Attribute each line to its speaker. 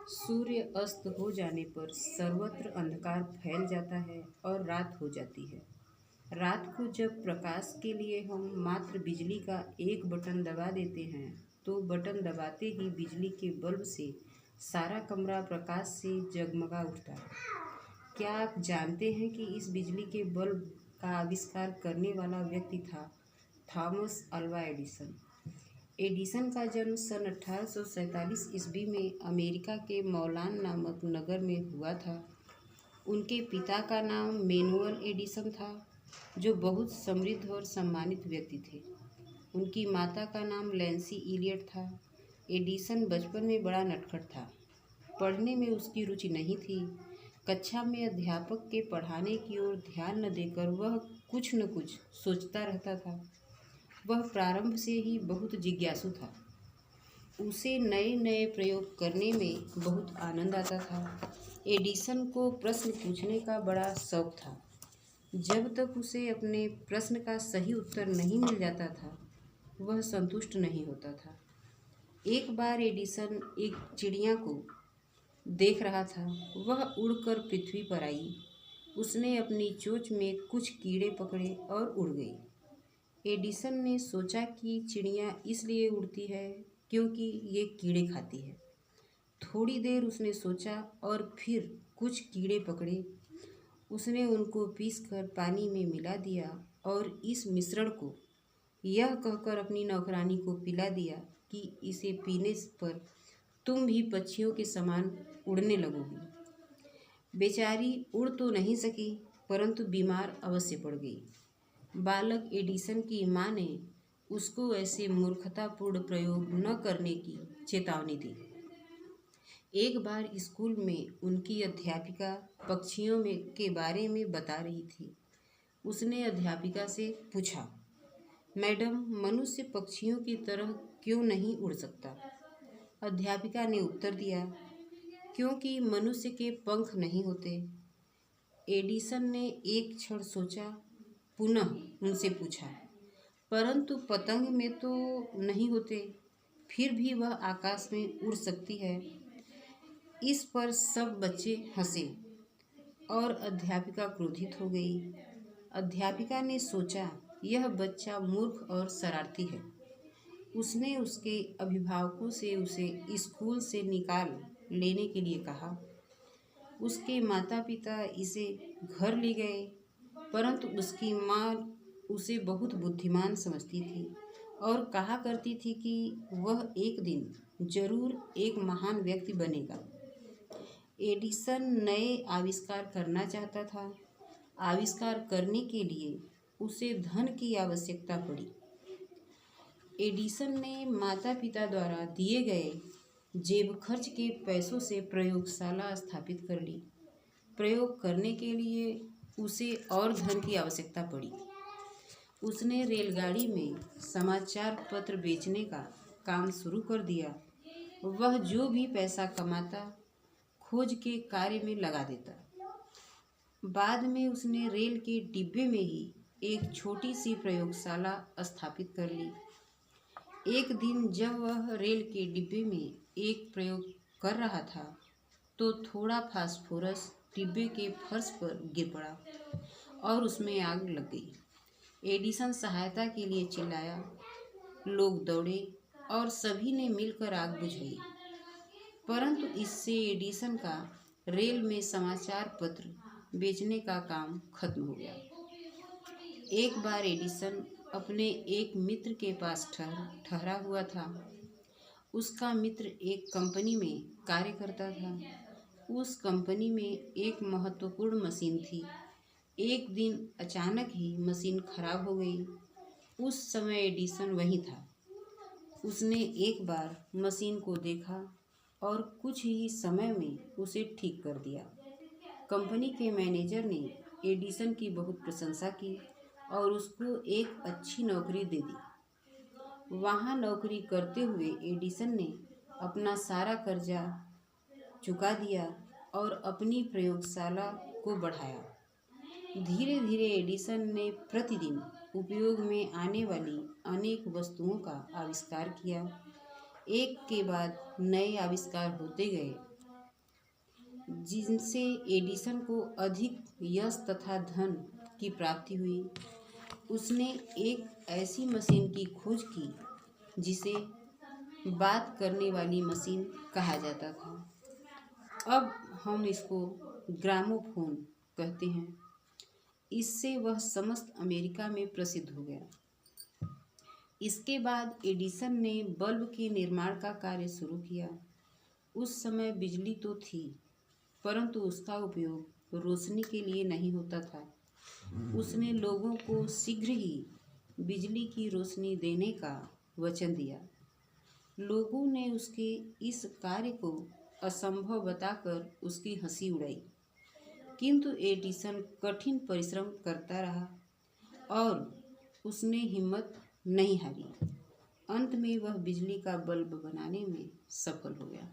Speaker 1: सूर्य अस्त हो जाने पर सर्वत्र अंधकार फैल जाता है और रात हो जाती है। रात को जब प्रकाश के लिए हम मात्र बिजली का एक बटन दबा देते हैं, तो बटन दबाते ही बिजली के बल्ब से सारा कमरा प्रकाश से जगमगा उठता है। क्या आप जानते हैं कि इस बिजली के बल्ब का आविष्कार करने वाला व्यक्ति था थॉमस अल्वा एडिसन। एडिसन का जन्म सन 1847 ईस्वी में अमेरिका के मौलान नामक नगर में हुआ था। उनके पिता का नाम मैनुअल एडिसन था, जो बहुत समृद्ध और सम्मानित व्यक्ति थे। उनकी माता का नाम लैंसी इलियट था। एडिसन बचपन में बड़ा नटखट था। पढ़ने में उसकी रुचि नहीं थी। कक्षा में अध्यापक के पढ़ाने की ओर ध्यान न देकर वह कुछ न कुछ सोचता रहता था। वह प्रारंभ से ही बहुत जिज्ञासु था। उसे नए नए प्रयोग करने में बहुत आनंद आता था। एडिसन को प्रश्न पूछने का बड़ा शौक था। जब तक उसे अपने प्रश्न का सही उत्तर नहीं मिल जाता था, वह संतुष्ट नहीं होता था। एक बार एडिसन एक चिड़िया को देख रहा था। वह उड़कर पृथ्वी पर आई। उसने अपनी चोंच में कुछ कीड़े पकड़े और उड़ गई। एडिसन ने सोचा कि चिड़िया इसलिए उड़ती है क्योंकि ये कीड़े खाती है। थोड़ी देर उसने सोचा और फिर कुछ कीड़े पकड़े। उसने उनको पीसकर पानी में मिला दिया और इस मिश्रण को यह कहकर अपनी नौकरानी को पिला दिया कि इसे पीने पर तुम भी पक्षियों के समान उड़ने लगोगी। बेचारी उड़ तो नहीं सकी, परंतु बीमार अवश्य पड़ गई। बालक एडिसन की माँ ने उसको ऐसे मूर्खतापूर्ण प्रयोग न करने की चेतावनी दी। एक बार स्कूल में उनकी अध्यापिका पक्षियों के बारे में बता रही थी। उसने अध्यापिका से पूछा, मैडम, मनुष्य पक्षियों की तरह क्यों नहीं उड़ सकता? अध्यापिका ने उत्तर दिया, क्योंकि मनुष्य के पंख नहीं होते। एडिसन ने एक क्षण सोचा, पुनः उनसे पूछा, परंतु पतंग में तो नहीं होते, फिर भी वह आकाश में उड़ सकती है। इस पर सब बच्चे हंसे और अध्यापिका क्रोधित हो गई। अध्यापिका ने सोचा, यह बच्चा मूर्ख और शरारती है। उसने उसके अभिभावकों से उसे स्कूल से निकाल लेने के लिए कहा। उसके माता पिता इसे घर ले गए, परंतु उसकी माँ उसे बहुत बुद्धिमान समझती थी और कहा करती थी कि वह एक दिन जरूर एक महान व्यक्ति बनेगा। एडिसन नए आविष्कार करना चाहता था। आविष्कार करने के लिए उसे धन की आवश्यकता पड़ी। एडिसन ने माता पिता द्वारा दिए गए जेब खर्च के पैसों से प्रयोगशाला स्थापित कर ली। प्रयोग करने के लिए उसे और धन की आवश्यकता पड़ी। उसने रेलगाड़ी में समाचार पत्र बेचने का काम शुरू कर दिया। वह जो भी पैसा कमाता, खोज के कार्य में लगा देता। बाद में उसने रेल के डिब्बे में ही एक छोटी सी प्रयोगशाला स्थापित कर ली। एक दिन जब वह रेल के डिब्बे में एक प्रयोग कर रहा था, तो थोड़ा फास्फोरस डिब्बे के फर्श पर गिर पड़ा और उसमें आग लग गई। एडिसन सहायता के लिए चिल्लाया। लोग दौड़े और सभी ने मिलकर आग बुझाई, परंतु इससे एडिसन का रेल में समाचार पत्र बेचने का काम खत्म हो गया। एक बार एडिसन अपने एक मित्र के पास ठहरा हुआ था। उसका मित्र एक कंपनी में कार्य करता था। उस कंपनी में एक महत्वपूर्ण मशीन थी। एक दिन अचानक ही मशीन खराब हो गई। उस समय एडिसन वहीं था। उसने एक बार मशीन को देखा और कुछ ही समय में उसे ठीक कर दिया। कंपनी के मैनेजर ने एडिसन की बहुत प्रशंसा की और उसको एक अच्छी नौकरी दे दी। वहाँ नौकरी करते हुए एडिसन ने अपना सारा कर्जा चुका दिया और अपनी प्रयोगशाला को बढ़ाया। धीरे धीरे एडिसन ने प्रतिदिन उपयोग में आने वाली अनेक वस्तुओं का आविष्कार किया। एक के बाद नए आविष्कार होते गए जिनसे एडिसन को अधिक यश तथा धन की प्राप्ति हुई। उसने एक ऐसी मशीन की खोज की जिसे बात करने वाली मशीन कहा जाता था। अब हम इसको ग्रामोफोन कहते हैं। इससे वह समस्त अमेरिका में प्रसिद्ध हो गया। इसके बाद एडिसन ने बल्ब के निर्माण का कार्य शुरू किया। उस समय बिजली तो थी, परंतु उसका उपयोग रोशनी के लिए नहीं होता था। उसने लोगों को शीघ्र ही बिजली की रोशनी देने का वचन दिया। लोगों ने उसके इस कार्य को असंभव बताकर उसकी हंसी उड़ाई, किंतु एडिसन कठिन परिश्रम करता रहा और उसने हिम्मत नहीं हारी। अंत में वह बिजली का बल्ब बनाने में सफल हो गया।